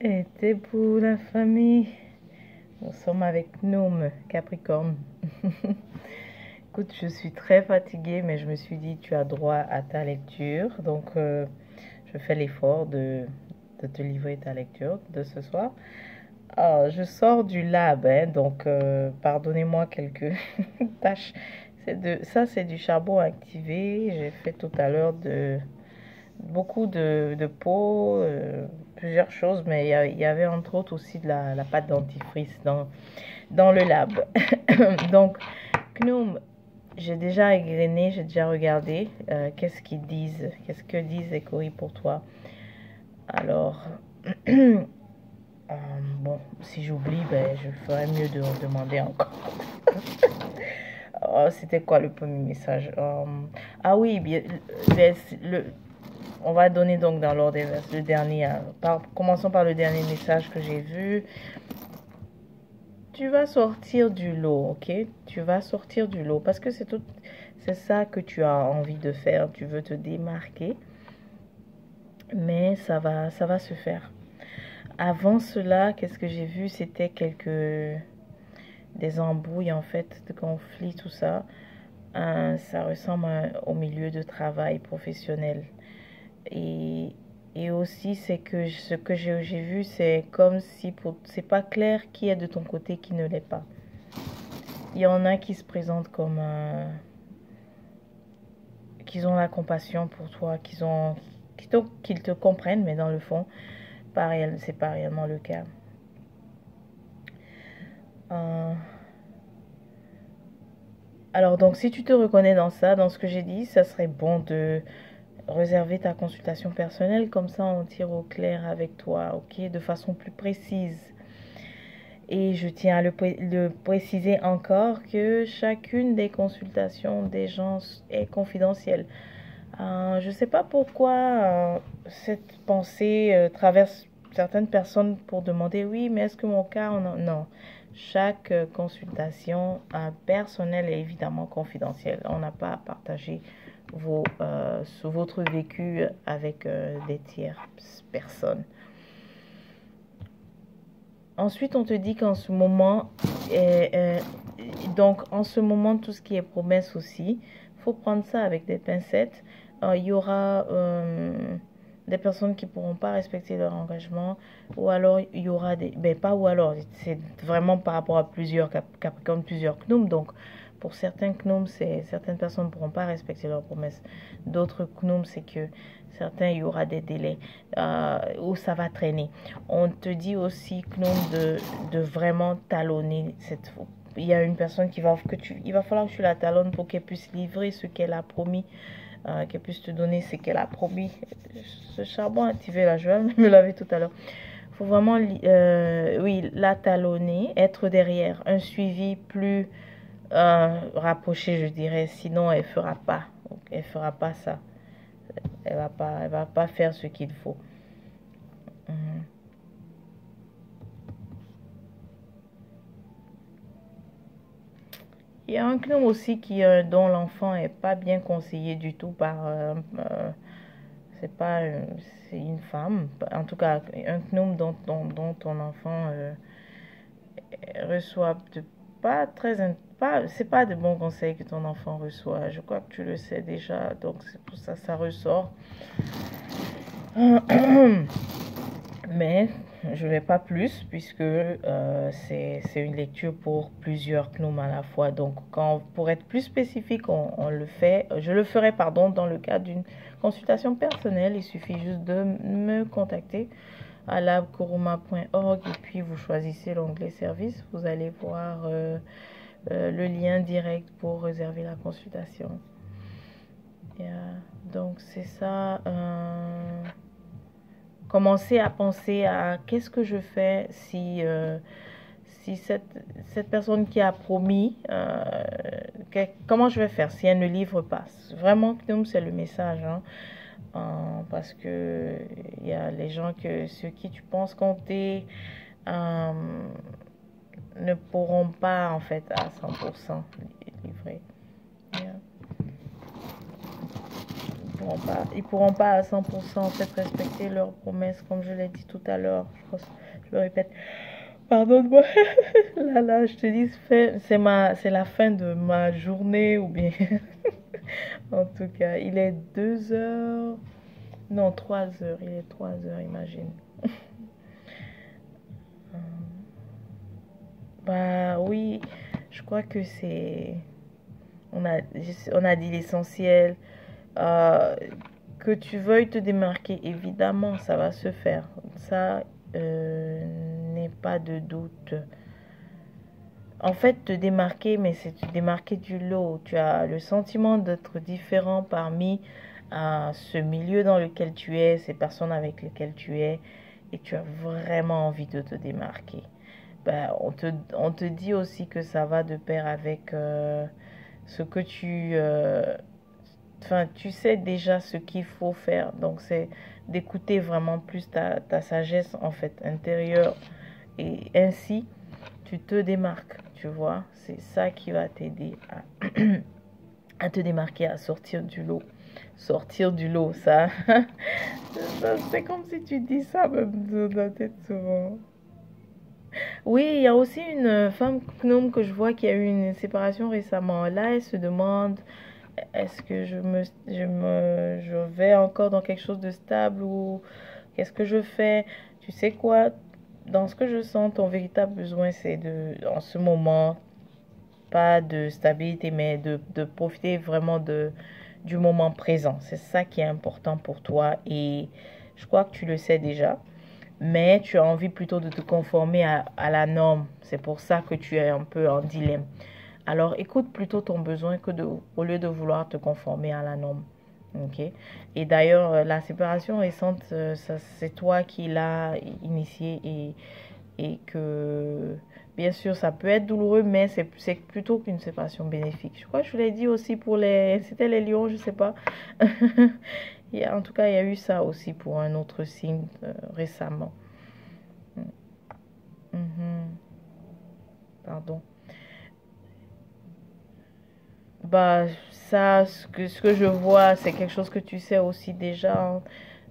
Et c'est pour la famille. Nous sommes avec Gnome, Capricorne. Écoute, je suis très fatiguée, mais je me suis dit, tu as droit à ta lecture. Donc, je fais l'effort de te livrer ta lecture de ce soir. Ah, je sors du lab, hein, donc pardonnez-moi quelques tâches. Ça, c'est du charbon activé. J'ai fait tout à l'heure beaucoup de pots, plusieurs choses, mais il y avait entre autres aussi de la pâte dentifrice dans le lab. Donc, Gnome, j'ai déjà égrené, j'ai déjà regardé. Qu'est-ce qu'ils disent? Qu'est-ce que disent les courriers pour toi? Alors, bon, si j'oublie, ben, je ferais mieux de demander encore. Oh, c'était quoi le premier message? Ah oui, bien, on va donner donc dans l'ordre des versets. Le dernier, commençons par le dernier message que j'ai vu. Tu vas sortir du lot, ok? Tu vas sortir du lot parce que c'est ça que tu as envie de faire. Tu veux te démarquer, mais ça va se faire. Avant cela, qu'est-ce que j'ai vu? C'était des embrouilles en fait, de conflits, tout ça. Ça ressemble au milieu de travail professionnel. Et, et aussi, c'est que ce que j'ai vu, c'est comme si c'est pas clair qui est de ton côté, qui ne l'est pas. Il y en a qui se présentent comme qu'ils ont la compassion pour toi, qu'ils te comprennent, mais dans le fond, c'est pas réellement le cas. Euh, alors donc, si tu te reconnais dans ça, dans ce que j'ai dit, ça serait bon de réserver ta consultation personnelle, comme ça on tire au clair avec toi, ok, de façon plus précise. Et je tiens à le préciser encore que chacune des consultations des gens est confidentielle. Je ne sais pas pourquoi cette pensée traverse certaines personnes pour demander oui, mais est-ce que mon cas, non. Chaque consultation personnelle est évidemment confidentielle. On n'a pas à partager votre vécu avec des tierces personnes. Ensuite, on te dit qu'en ce moment, donc en ce moment, tout ce qui est promesse aussi, faut prendre ça avec des pincettes. Il y aura des personnes qui pourront pas respecter leur engagement, ou alors il y aura pas ou alors, c'est vraiment par rapport à plusieurs Capricorne, plusieurs Gnome. Donc, pour certains Gnome, certaines personnes ne pourront pas respecter leurs promesses. D'autres Gnome, c'est que certains, il y aura des délais où ça va traîner. On te dit aussi, Gnome, de vraiment talonner il y a une personne il va falloir que tu la talonnes pour qu'elle puisse livrer ce qu'elle a promis, qu'elle puisse te donner ce qu'elle a promis. Ce charbon activé là, je vais me laver tout à l'heure. Il faut vraiment, oui, la talonner, être derrière, un suivi plus rapproché, je dirais. Sinon, elle fera pas ça. Elle va pas faire ce qu'il faut. Il y a un gnome aussi dont l'enfant est pas bien conseillé du tout c'est pas, c'est une femme. En tout cas, un gnome dont ton enfant reçoit pas très, pas, c'est pas de bons conseils que ton enfant reçoit. Je crois que tu le sais déjà, donc c'est pour ça que ça ressort. Mais je ne vais pas plus puisque c'est une lecture pour plusieurs gnomes à la fois. Donc, pour être plus spécifique, on le fait. Je le ferai, pardon, dans le cadre d'une consultation personnelle. Il suffit juste de me contacter à labkoroma.org et puis vous choisissez l'onglet service. Vous allez voir le lien direct pour réserver la consultation. Donc, c'est ça. Commencer à penser à qu'est-ce que je fais si cette personne qui a promis, comment je vais faire si elle ne livre pas. Vraiment, c'est le message. Parce que il y a les gens sur qui tu penses compter ne pourront pas en fait à 100% livrer. ils pourront pas à 100% en fait respecter leurs promesses, comme je l'ai dit tout à l'heure. Je me répète. Pardonne-moi. Là, je te dis, c'est la fin de ma journée ou bien. En tout cas, il est 2 heures. Non, 3 heures. Il est 3 heures, imagine. Bah oui, je crois que c'est. On a, on a dit l'essentiel. Euh, que tu veuilles te démarquer, évidemment, ça va se faire. Ça n'est pas de doute. En fait, te démarquer, mais c'est te démarquer du lot. Tu as le sentiment d'être différent parmi ce milieu dans lequel tu es, ces personnes avec lesquelles tu es, et tu as vraiment envie de te démarquer. Ben, on te dit aussi que ça va de pair avec ce que enfin, tu sais déjà ce qu'il faut faire. Donc, c'est d'écouter vraiment plus ta sagesse, en fait, intérieure. Et ainsi, tu te démarques, tu vois. C'est ça qui va t'aider à te démarquer, à sortir du lot. Sortir du lot, ça. C'est comme si tu dis ça même dans ta tête souvent. Oui, il y a aussi une femme gnome que je vois qui a eu une séparation récemment. Là, elle se demande est-ce que je vais encore dans quelque chose de stable ou qu'est-ce que je fais? Tu sais quoi? Dans ce que je sens, ton véritable besoin, c'est en ce moment, pas de stabilité, mais de profiter vraiment du moment présent. C'est ça qui est important pour toi et je crois que tu le sais déjà, mais tu as envie plutôt de te conformer à la norme. C'est pour ça que tu es un peu en dilemme. Alors écoute plutôt ton besoin au lieu de vouloir te conformer à la norme. Ok. Et d'ailleurs, la séparation récente, c'est toi qui l'as initiée et que bien sûr ça peut être douloureux, mais c'est plutôt qu'une séparation bénéfique. Je crois que je l'ai dit aussi pour c'était les lions, je sais pas. En tout cas, il y a eu ça aussi pour un autre signe récemment. Mhm. Pardon. Bah, ça, ce que je vois, c'est quelque chose que tu sais aussi déjà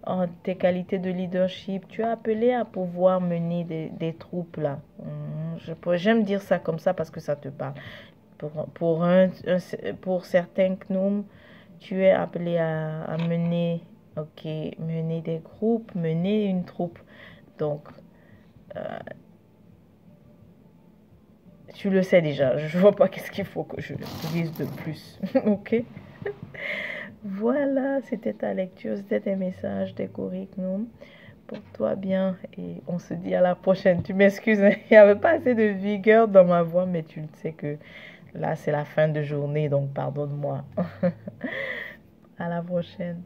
en tes qualités de leadership. Tu as appelé à pouvoir mener des troupes là. J'aime dire ça comme ça parce que ça te parle. Pour certains gnome, tu es appelé à mener, ok, mener des groupes, mener une troupe. Donc, euh, tu le sais déjà. Je vois pas qu'est-ce qu'il faut que je dise de plus. Ok? Voilà, c'était ta lecture, c'était tes messages, tes curriculum. Porte-toi bien et on se dit à la prochaine. Tu m'excuses, hein, il n'y avait pas assez de vigueur dans ma voix, mais tu le sais que là, c'est la fin de journée, donc pardonne-moi. À la prochaine.